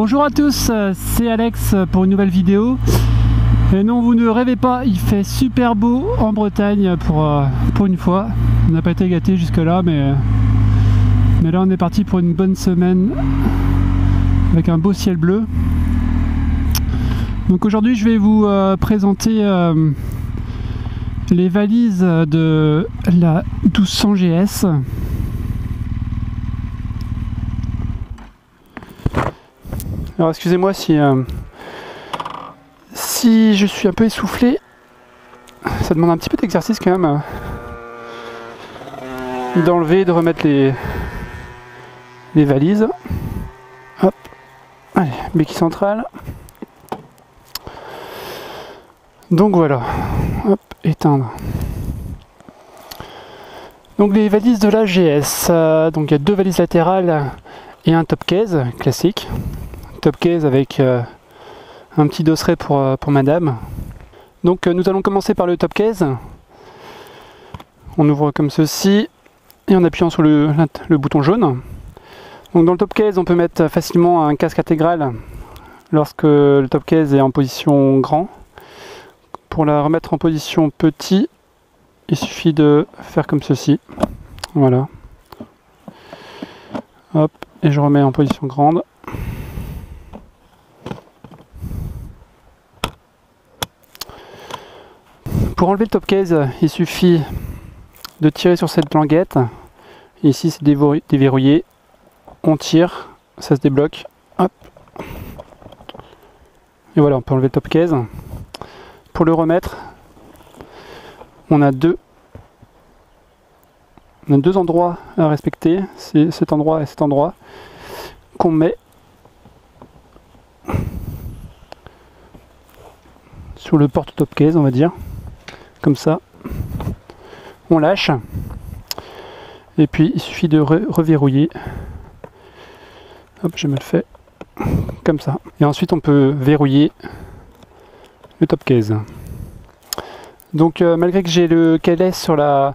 Bonjour à tous, c'est Alex pour une nouvelle vidéo. Et non, vous ne rêvez pas, il fait super beau en Bretagne pour une fois. On n'a pas été gâtés jusque là, mais là on est parti pour une bonne semaine avec un beau ciel bleu. Donc aujourd'hui je vais vous présenter les valises de la 1200 GS. Alors excusez-moi si je suis un peu essoufflé, ça demande un petit peu d'exercice quand même d'enlever, de remettre les valises. Hop, allez, béquille centrale. Donc voilà, hop, éteindre. Donc les valises de la GS, donc il y a deux valises latérales et un top case classique. Top case avec un petit dosseret pour madame. Donc nous allons commencer par le top case. On ouvre comme ceci et en appuyant sur le bouton jaune. Donc dans le top case on peut mettre facilement un casque intégral lorsque le top case est en position grand. Pour la remettre en position petit, il suffit de faire comme ceci. Voilà. Hop, et je remets en position grande. Pour enlever le top case, il suffit de tirer sur cette languette. Ici c'est déverrouillé. On tire, ça se débloque. Hop. Et voilà, on peut enlever le top case. Pour le remettre, on a deux endroits à respecter. C'est cet endroit et cet endroit qu'on met sur le porte-top case, on va dire. Comme ça, on lâche et puis il suffit de reverrouiller. Hop, j'ai mal fait. Comme ça. Et ensuite on peut verrouiller le top case. Donc malgré que j'ai le KLS sur la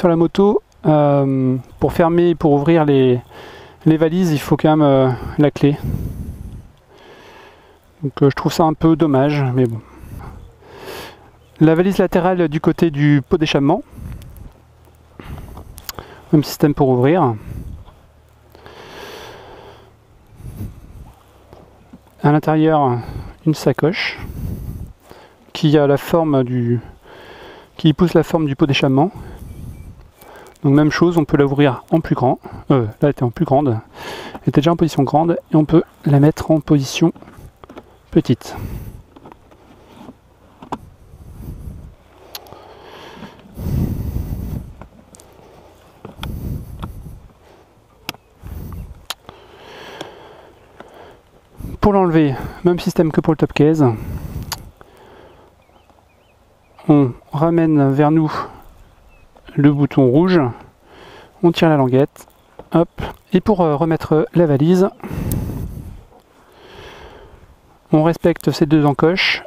moto, pour fermer et pour ouvrir les valises, il faut quand même la clé. Donc je trouve ça un peu dommage, mais bon. La valise latérale du côté du pot d'échappement. Même système pour ouvrir. À l'intérieur, une sacoche qui a la forme qui épouse la forme du pot d'échappement. Donc même chose, on peut la ouvrir en plus grand. Là elle était en plus grande. Elle était déjà en position grande et on peut la mettre en position petite. Pour l'enlever, même système que pour le top case. On ramène vers nous le bouton rouge, on tire la languette, hop, et pour remettre la valise, on respecte ces deux encoches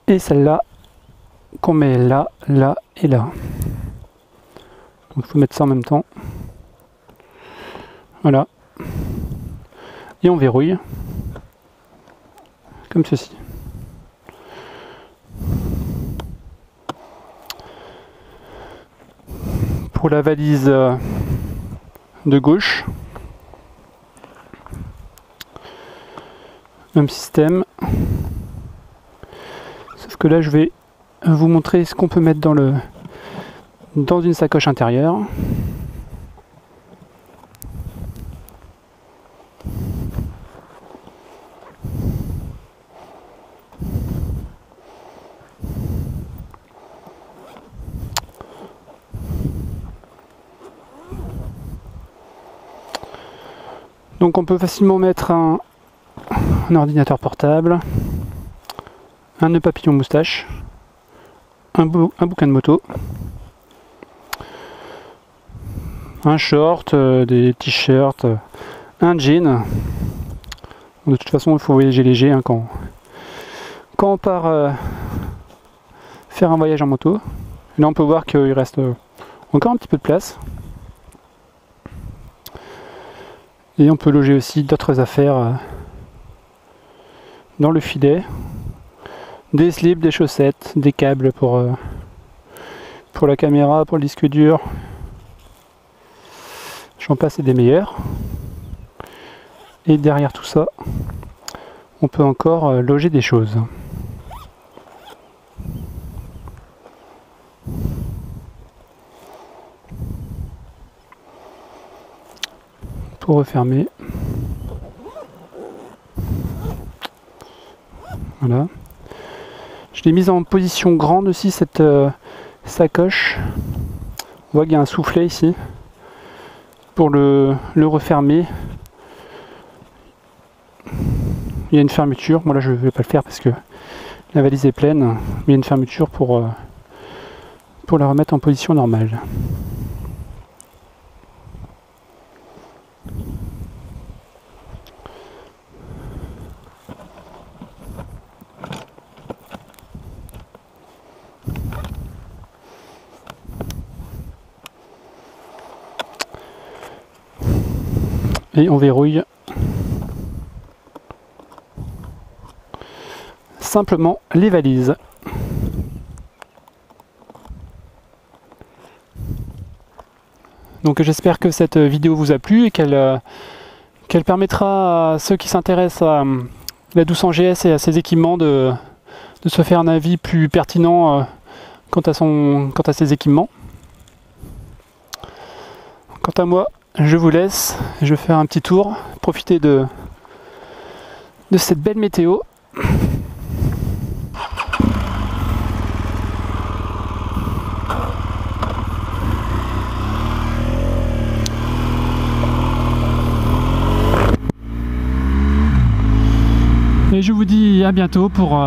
et celle-là qu'on met là, là et là. Donc il faut mettre ça en même temps. Voilà. Et on verrouille. Comme ceci. Pour la valise de gauche, même système. Sauf que là je vais vous montrer ce qu'on peut mettre dans une sacoche intérieure. Donc on peut facilement mettre un ordinateur portable, un nœud papillon moustache, un bouquin de moto, un short, des t-shirts, un jean. De toute façon il faut voyager léger hein, quand on part faire un voyage en moto. Et là on peut voir qu'il reste encore un petit peu de place. Et on peut loger aussi d'autres affaires dans le filet, des slips, des chaussettes, des câbles pour la caméra, pour le disque dur, j'en passe et des meilleurs. Et derrière tout ça, on peut encore loger des choses. Pour refermer. Voilà. Je l'ai mise en position grande aussi, cette sacoche. On voit qu'il y a un soufflet ici pour le refermer. Il y a une fermeture. Moi là je ne vais pas le faire parce que la valise est pleine. Mais il y a une fermeture pour la remettre en position normale. Et on verrouille simplement les valises. Donc j'espère que cette vidéo vous a plu et qu'elle permettra à ceux qui s'intéressent à la douce en GS et à ses équipements de se faire un avis plus pertinent quant à ses équipements. Quant à moi, je vous laisse, je vais faire un petit tour, profiter de cette belle météo. Et je vous dis à bientôt pour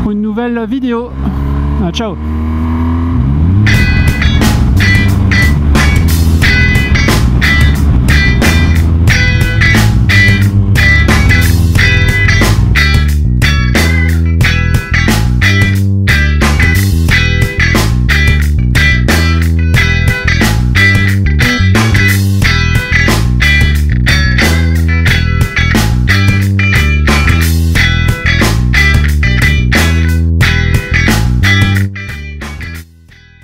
une nouvelle vidéo. Ciao!